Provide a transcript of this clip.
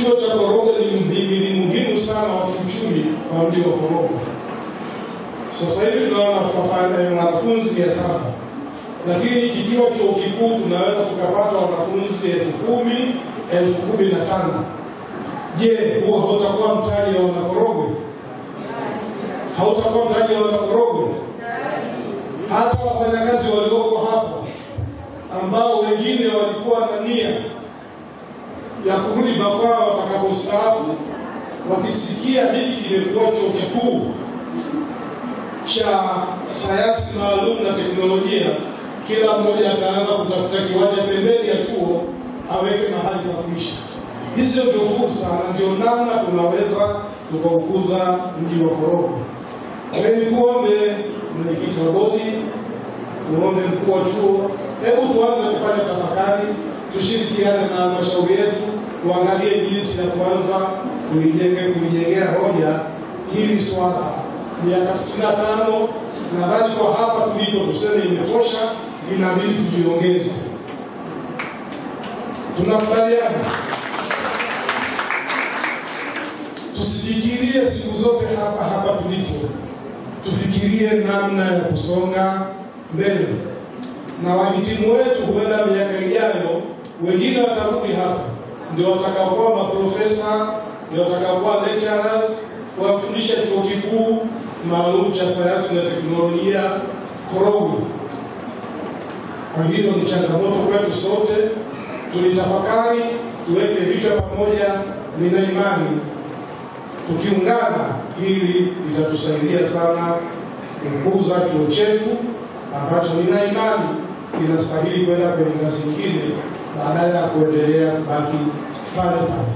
chuo cha Korogwe ni muhimu sana wa kiuchumi kwa mji wa Korogwe. Sasa hivi tunaona wanafunzi 700, lakini kikiwa chuo kikuu tunaweza tukapata wanafunzi 10,000, 15,000. Je, huo hautakuwa mtaji wa Wanakorogwe? Hautakuwa mtaji wa Wanakorogwe? Hata wafanyakazi walioko hapa ambao wengine walikuwa na nia ya kurudi makwao watakapostaafu, wakisikia hiki kimekuwa chuo kikuu cha sayansi maalum na teknolojia, kila mmoja ataanza kutafuta kiwanja pembeni ya chuo aweke mahali pa kuishi. Hizo ndio fursa, ndio namna tunaweza tukaukuza mji wa Korogwe. Mimi kuombe mwenyekiti wa bodi, kuombe mkuu wa chuo, hebu tuanze kufanya tafakari, tushirikiane na halmashauri yetu, tuangalie jinsi ya kuanza kulijengea hoja hili swala. Miaka 65 nadhani kwa hapa tulipo tuseme imetosha, inabidi tujiongeze. Tunakubaliana? Tusifikirie siku zote hapa tulipo, tufikirie namna ya kusonga mbele. Na wahitimu wetu huenda miaka ijayo wengine watarudi hapa, ndio watakaokuwa maprofesa, ndio watakaokuwa lecturers, wafundisha chuo kikuu maalum cha sayansi na teknolojia Korogwe. Kwa hiyo ni changamoto kwetu sote, tulitafakari, tuweke vichwa pamoja. Nina imani tukiungana hili litatusaidia sana kukuza chuo chetu ambacho nina imani kinastahili kwenda kwenye ngazi nyingine badala ya kuendelea kubaki pale pale.